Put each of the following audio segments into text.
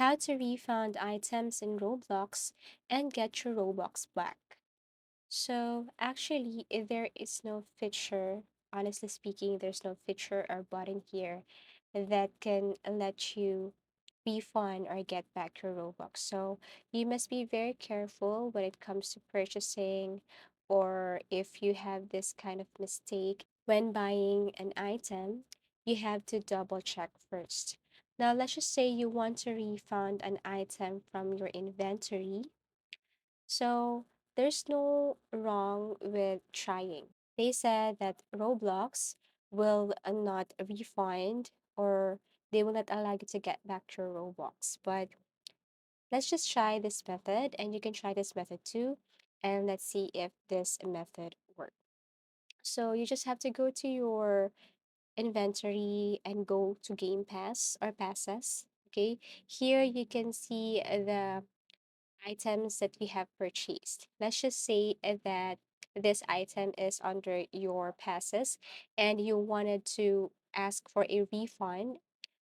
How to refund items in Roblox and get your Robux back. So, actually, there is no feature, honestly speaking, there's no feature or button here that can let you refund or get back your Robux. So, you must be very careful when it comes to purchasing, or if you have this kind of mistake when buying an item, you have to double check first. Now, let's just say you want to refund an item from your inventory, so there's no wrong with trying. They said that Roblox will not refund, or they will not allow you to get back your Robux. But let's just try this method, and you can try this method too. And let's see if this method works. So you just have to go to your inventory and go to Game Pass or Passes. Okay, here you can see the items that we have purchased. Let's just say that this item is under your passes and you wanted to ask for a refund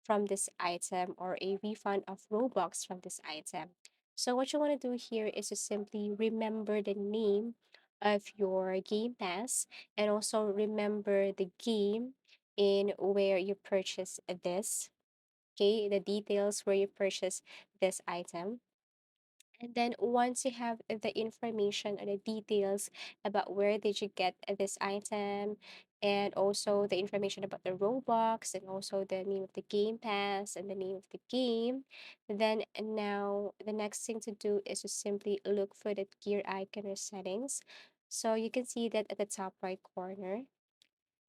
from this item or a refund of Robux from this item. So what you want to do here is to simply remember the name of your game pass and also remember the game in where you purchase this. Okay, the details where you purchase this item, and then once you have the information or the details about where did you get this item, and also the information about the Roblox, and also the name of the game pass and the name of the game, then now the next thing to do is to simply look for the gear icon or settings. So you can see that at the top right corner.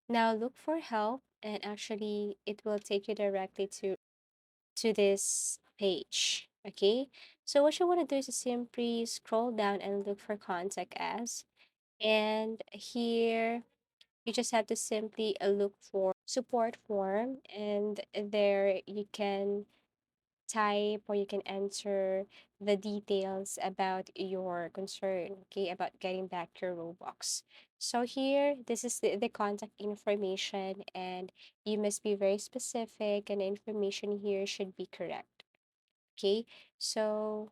Now look for help, and actually it will take you directly to this page. Okay, so what you want to do is to simply scroll down and look for contact us, and here you just have to simply look for support form, and there you can type or you can enter the details about your concern, okay, about getting back your Robux. So here, this is the contact information, and you must be very specific, and the information here should be correct. Okay, so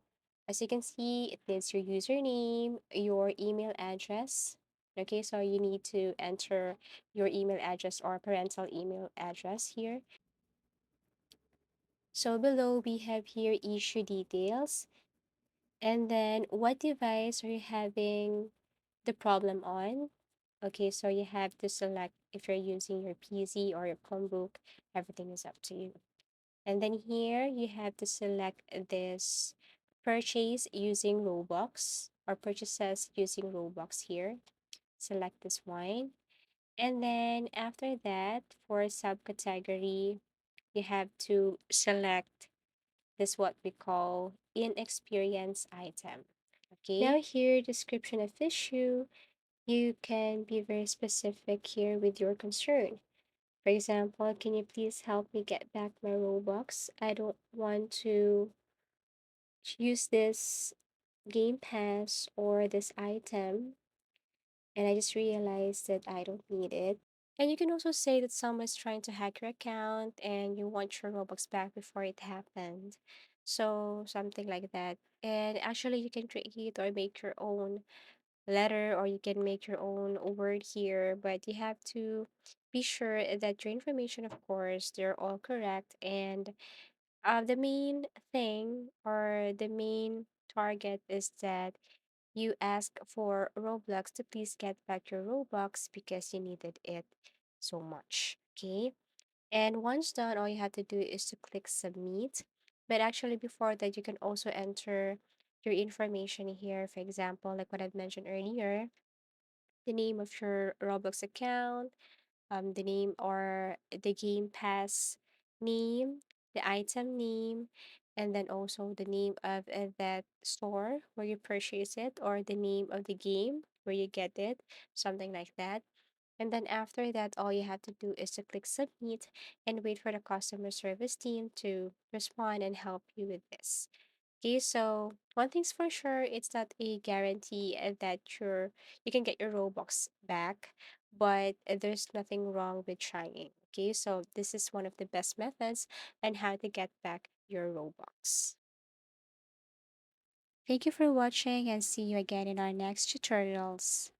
as you can see, it needs your username, your email address. Okay, so you need to enter your email address or parental email address here. So below we have here issue details, and then what device are you having the problem on? Okay, so you have to select if you're using your PC or your Chromebook, everything is up to you. And then here you have to select this purchase using Robux or purchases using Robux here. Select this one. And then after that, for subcategory, you have to select this what we call inexperience item. Okay. Now here, description of issue, you can be very specific here with your concern. For example, can you please help me get back my Robux? I don't want to use this game pass or this item, and I just realized that I don't need it. And you can also say that someone's trying to hack your account and you want your Robux back before it happened. So something like that. And actually you can create or make your own letter, or you can make your own word here, but you have to be sure that your information, of course, they're all correct. And the main thing or the main target is that you ask for Roblox to please get back your Robux because you needed it so much. Okay. And once done, all you have to do is to click submit. But actually, before that, you can also enter your information here. For example, like what I've mentioned earlier, the name of your Roblox account, the name or the Game Pass name, the item name, and then also the name of that store where you purchase it, or the name of the game where you get it, something like that. And then after that, all you have to do is to click submit and wait for the customer service team to respond and help you with this. Okay, so one thing's for sure, it's not a guarantee that you can get your Robux back, but there's nothing wrong with trying. Okay, so this is one of the best methods on how to get back your Robux. Thank you for watching and see you again in our next tutorials.